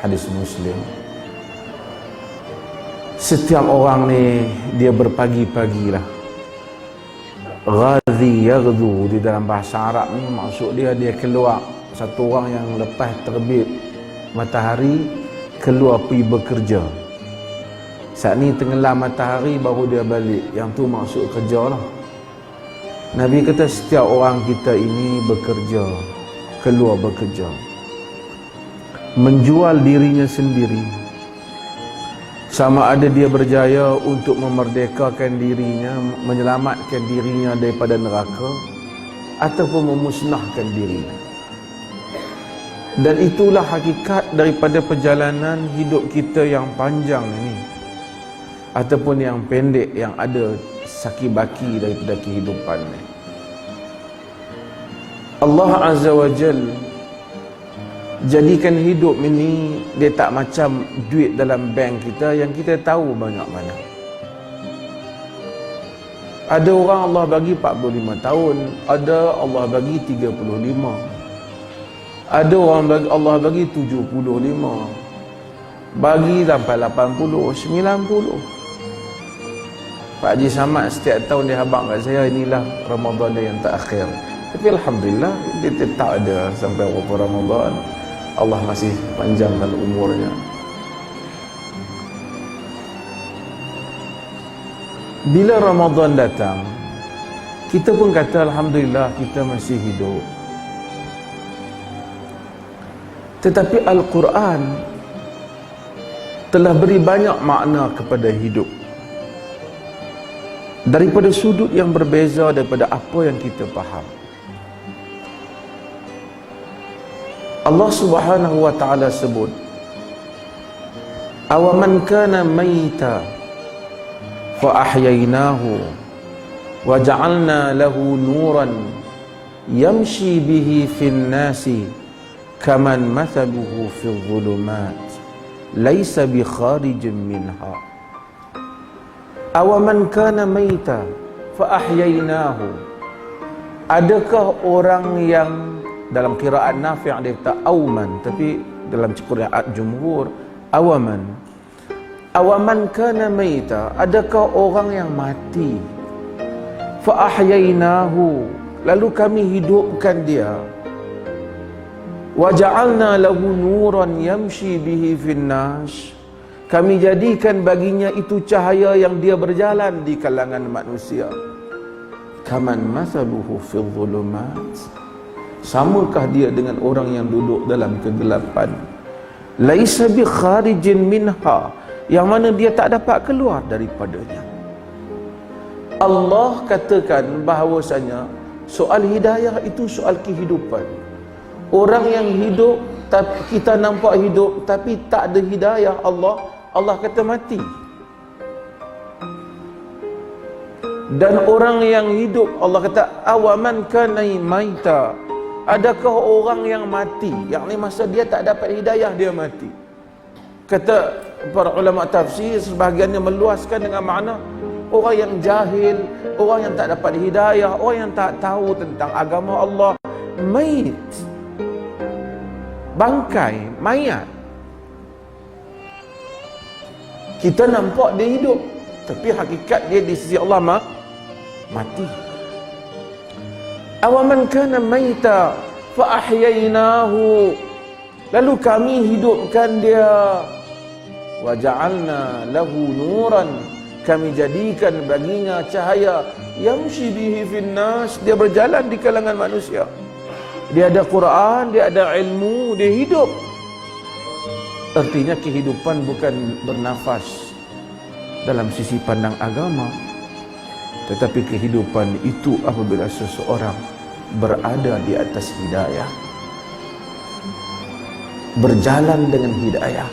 hadis Muslim. Setiap orang ni dia berpagi-pagilah. Ghazi yaghdu di dalam bahasa Arab ni maksud dia keluar. Satu orang yang lepas terbit matahari keluar pergi bekerja. Saat ni tenggelam matahari baru dia balik. Yang tu maksud kerja lah. Nabi kata setiap orang kita ini bekerja, keluar bekerja, menjual dirinya sendiri. Sama ada dia berjaya untuk memerdekakan dirinya, menyelamatkan dirinya daripada neraka, ataupun memusnahkan dirinya. Dan itulah hakikat daripada perjalanan hidup kita yang panjang ini, ataupun yang pendek, yang ada saki-baki daripada kehidupan ini. Allah Azza wa Jal jadikan hidup ini dia tak macam duit dalam bank kita yang kita tahu banyak mana. Ada orang Allah bagi 45 tahun, ada Allah bagi 35, ada orang bagi Allah bagi 75, bagi sampai 80, 90. Pak Haji Samad setiap tahun dia habaq kat saya, inilah Ramadan dia yang terakhir. Tapi Alhamdulillah dia tetap ada sampai berapa Ramadan. Allah masih panjangkan umurnya. Bila Ramadan datang, kita pun kata Alhamdulillah kita masih hidup. Tetapi Al-Quran telah beri banyak makna kepada hidup daripada sudut yang berbeza daripada apa yang kita faham. Allah Subhanahu wa taala sebut, awaman kana maita fa ahyaynahu wa ja'alna lahu nuran yamshi bihi fin nasi kaman mathaluhu fil dhulumat laysa bi kharijin minha. Awaman kana maita fa ahyaynahu, adakah orang yang dalam qiraat Nafi' dia kata awman, tapi dalam qiraat jumhur awaman. Awaman kana maita, adakah orang yang mati, fa ahyaynahu, lalu kami hidupkan dia, wa ja'alna lahu nuran yamshi bihi fin nas, kami jadikan baginya itu cahaya yang dia berjalan di kalangan manusia. Kaman mathaluhu fil dhulumat, samakah dia dengan orang yang duduk dalam kegelapan. Laisa bi kharijin minha, yang mana dia tak dapat keluar daripadanya. Allah katakan bahawasanya soal hidayah itu soal kehidupan. Orang yang hidup, kita nampak hidup tapi tak ada hidayah, Allah kata mati. Dan orang yang hidup, Allah kata awaman kana maita, adakah orang yang mati, yakni masa dia tak dapat hidayah dia mati. Kata para ulama tafsir, sebahagiannya meluaskan dengan makna orang yang jahil, orang yang tak dapat hidayah, orang yang tak tahu tentang agama Allah. Mait, bangkai, mayat. Kita nampak dia hidup, tapi hakikat dia di sisi Allah mati. Awaman kana maita fa ahyaynahu, lalu kami hidupkan dia, wa ja'alna lahu nuran, kami jadikan baginya cahaya, yamshi bihi fin nas, dia berjalan di kalangan manusia. Dia ada Quran, dia ada ilmu, dia hidup. Artinya kehidupan bukan bernafas dalam sisi pandang agama, tetapi kehidupan itu apabila seseorang berada di atas hidayah, berjalan dengan hidayah,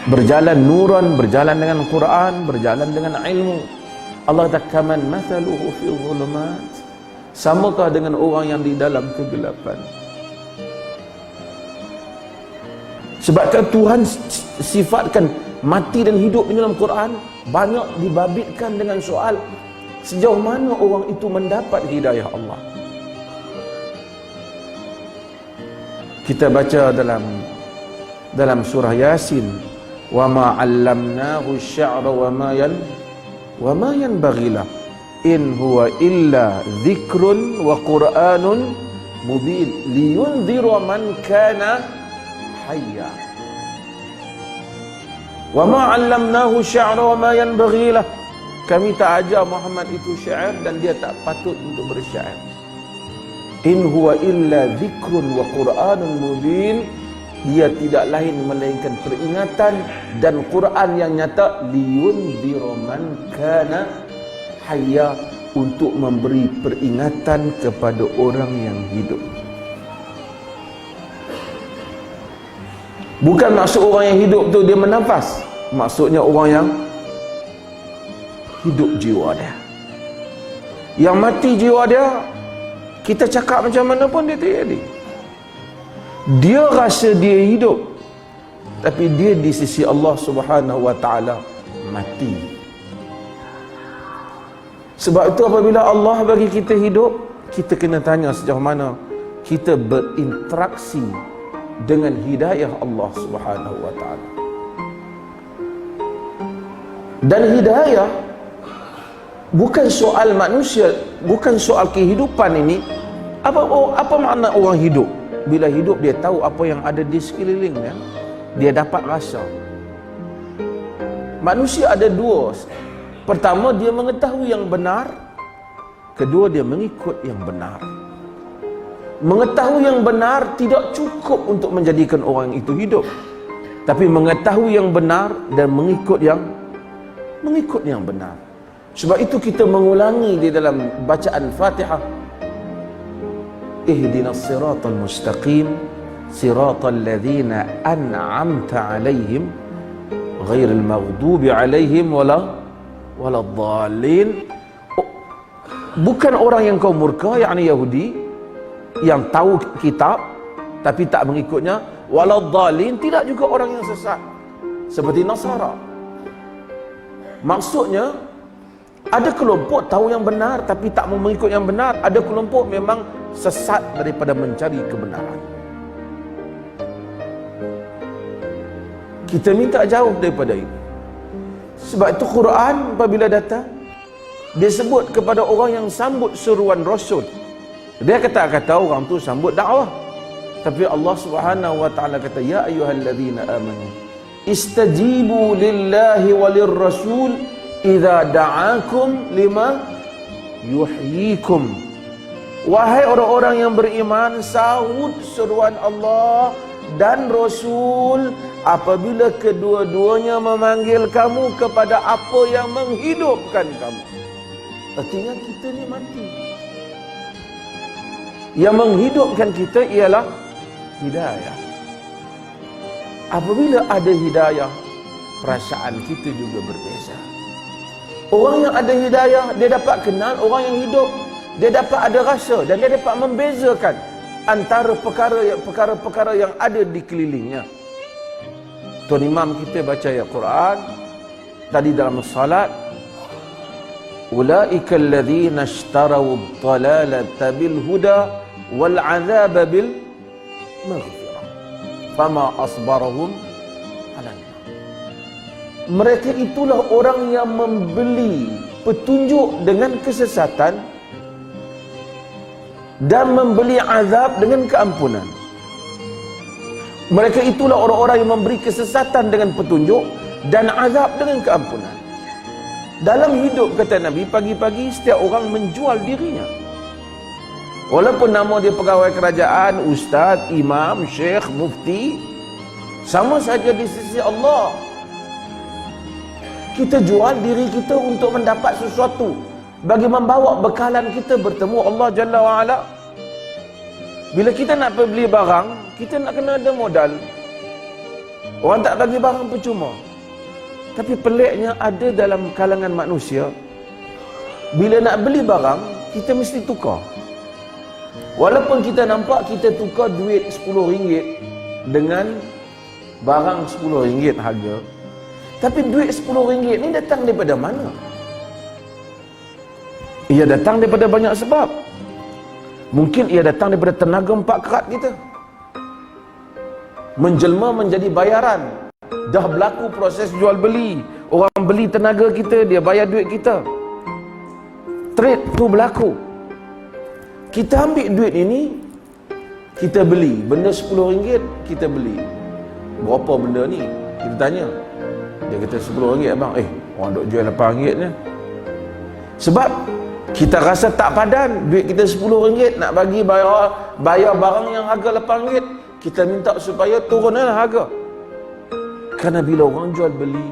berjalan nuran, berjalan dengan Quran, berjalan dengan ilmu. Allah kata kaman mathaluhu fil dhulumat, samakah dengan orang yang di dalam kegelapan. Sebabkan Tuhan sifatkan mati dan hidup ini dalam Quran banyak dibabitkan dengan soal sejauh mana orang itu mendapat hidayah Allah. Kita baca dalam dalam surah Yasin, wa ma 'allamnahu asy-sya'ra wa ma yanbaghi lah in huwa illa dzikrun wa qur'anun mubin liyundzira man kana hayya. Wa ma 'allamnahu asy-sya'ra wa ma yanbaghi lah. Kami tak ajar Muhammad itu syair dan dia tak patut untuk bersyair. In huwa illa dzikrun wa qur'anun mubin. Dia tidak lain melainkan peringatan dan Quran yang nyata, liyundzira man kana hayya, untuk memberi peringatan kepada orang yang hidup. Bukan maksud orang yang hidup tu dia menafas, maksudnya orang yang hidup jiwa dia. Yang mati jiwa dia, kita cakap macam mana pun dia tak jadi. Dia rasa dia hidup, tapi dia di sisi Allah Subhanahu wa taala mati. Sebab itu apabila Allah bagi kita hidup, kita kena tanya sejauh mana kita berinteraksi dengan hidayah Allah Subhanahu wa taala. Dan hidayah bukan soal manusia, bukan soal kehidupan ini. Apa makna orang hidup? Bila hidup dia tahu apa yang ada di sekelilingnya, dia dapat rasa. Manusia ada dua. Pertama, dia mengetahui yang benar. Kedua, dia mengikut yang benar. Mengetahui yang benar tidak cukup untuk menjadikan orang itu hidup, tapi mengetahui yang benar dan mengikut yang benar. Sebab itu kita mengulangi di dalam bacaan Fatihah, ihdinas siratal mustaqim siratal ladzina an'amta 'alaihim ghairil maghdubi 'alaihim waladdallin. Bukan orang yang kau murka, yakni Yahudi yang tahu kitab tapi tak mengikutnya, waladdallin, tidak juga orang yang sesat seperti Nasara. Maksudnya ada kelompok tahu yang benar tapi tak mau mengikut yang benar. Ada kelompok memang sesat daripada mencari kebenaran. Kita minta jauh daripada itu. Sebab itu Quran apabila datang, dia sebut kepada orang yang sambut seruan Rasul. Dia kata orang tu sambut dakwah. Tapi Allah Subhanahu wa taala kata, ya ayyuhalladzina amanu istajibu lillahi walir rasul idza da'akum lima yuhyikum. Wahai orang-orang yang beriman, sahut seruan Allah dan Rasul apabila kedua-duanya memanggil kamu kepada apa yang menghidupkan kamu. Artinya kita ni mati. Yang menghidupkan kita ialah hidayah. Apabila ada hidayah, perasaan kita juga berbeza. Orang yang ada hidayah, dia dapat kenal orang yang hidup. Dia dapat ada rasa dan dia dapat membezakan antara perkara-perkara yang ada di kelilingnya. Tuan Imam kita baca ayat Quran tadi dalam salat, ulaika alladzina ishtaraw ad-dalalata bil huda wal 'adzaba bil maghfirah fama asbarahum 'ala an-nar. Mereka itulah orang yang membeli petunjuk dengan kesesatan dan membeli azab dengan keampunan. Mereka itulah orang-orang yang memberi kesesatan dengan petunjuk dan azab dengan keampunan. Dalam hidup, kata Nabi, pagi-pagi setiap orang menjual dirinya. Walaupun nama dia pegawai kerajaan, ustaz, imam, syekh, mufti, sama saja di sisi Allah. Kita jual diri kita untuk mendapat sesuatu, bagi membawa bekalan kita bertemu Allah Jalla wa'ala. Bila kita nak beli barang, kita nak kena ada modal. Orang tak bagi barang percuma. Tapi peliknya ada dalam kalangan manusia, bila nak beli barang, kita mesti tukar. Walaupun kita nampak kita tukar duit RM10 dengan barang RM10 harga, tapi duit RM10 ni datang daripada mana? Ia datang daripada banyak sebab. Mungkin ia datang daripada tenaga 4 kerat kita. menjelma menjadi bayaran. Dah berlaku proses jual beli, orang beli tenaga kita, dia bayar duit kita. Trade tu berlaku. Kita ambil duit ini, kita beli benda RM10, kita beli. Berapa benda ni? Kita tanya. Dia kata RM10 abang. Orang duk jual RM8 ni. Sebab kita rasa tak padan, duit kita RM10 nak bagi bayar barang yang harga RM8, kita minta supaya turunlah harga. Kerana bila orang jual beli,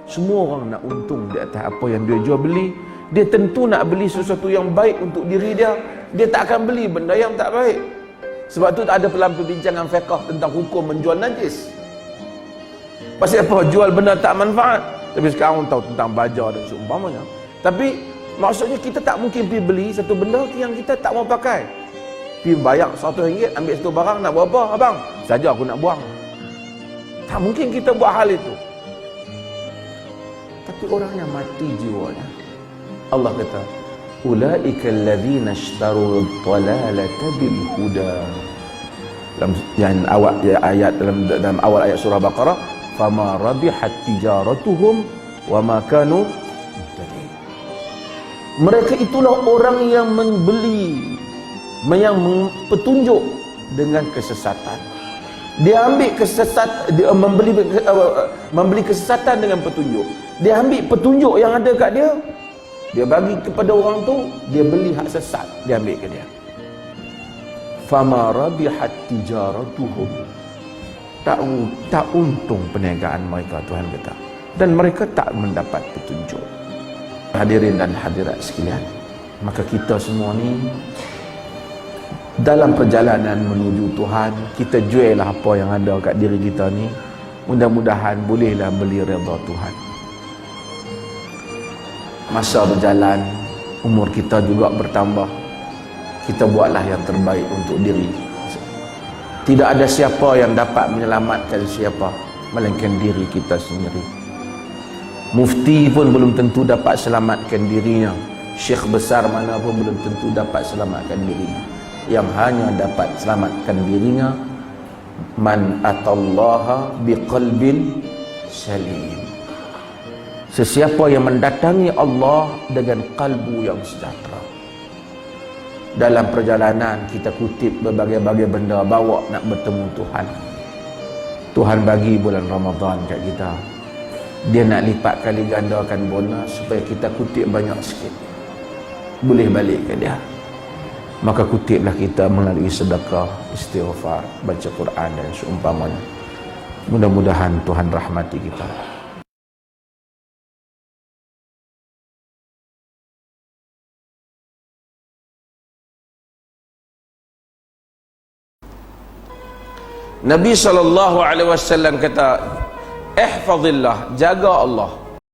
semua orang nak untung di atas apa yang dia jual beli. Dia tentu nak beli sesuatu yang baik untuk diri dia. Dia tak akan beli benda yang tak baik. Sebab tu tak ada dalam perbincangan fiqh tentang hukum menjual najis. Pasal apa? Jual benda tak manfaat. Tapi sekarang orang tahu tentang baja dan seumpamanya. Tapi maksudnya kita tak mungkin pergi beli satu benda yang kita tak mau pakai. Pergi bayar RM100, ambil satu barang, nak buat apa? Abang, saja aku nak buang. Tak mungkin kita buat hal itu. Tapi orang yang mati jiwanya, Allah kata, ulaika allazina ishtaru ad-dalalata bil huda. Dalam awal ayat surah Baqarah, fama rabihat tijaratuhum wa ma kanu muhtadin. Mereka itulah orang yang membeli, yang petunjuk dengan kesesatan. Dia ambil membeli kesesatan dengan petunjuk. Dia ambil petunjuk yang ada kat dia, dia bagi kepada orang tu, dia beli hak sesat, dia ambil ke dia. Fama rabihat tijaratuhum. Tak untung perniagaan mereka, Tuhan kata. Dan mereka tak mendapat petunjuk. Hadirin dan hadirat sekalian, maka kita semua ni dalam perjalanan menuju Tuhan, kita jual lah apa yang ada kat diri kita ni. Mudah-mudahan bolehlah beli redha Tuhan. Masa berjalan, umur kita juga bertambah. Kita buatlah yang terbaik untuk diri. Tidak ada siapa yang dapat menyelamatkan siapa, melainkan diri kita sendiri. Mufti pun belum tentu dapat selamatkan dirinya. Syekh besar mana pun belum tentu dapat selamatkan dirinya. Yang hanya dapat selamatkan dirinya, man atallaha biqalbin salim. Sesiapa yang mendatangi Allah dengan kalbu yang sejahtera. Dalam perjalanan kita kutip berbagai-bagai benda, bawa nak bertemu Tuhan. Tuhan bagi bulan Ramadan kat kita. Dia nak lipat kali gandakan bonus supaya kita kutip banyak sikit. Boleh balik ke dia. Maka kutiplah kita melalui sedekah, istighfar, baca Quran dan seumpamanya. Mudah-mudahan Tuhan rahmati kita. Nabi SAW kata, ihfazillah, jaga Allah.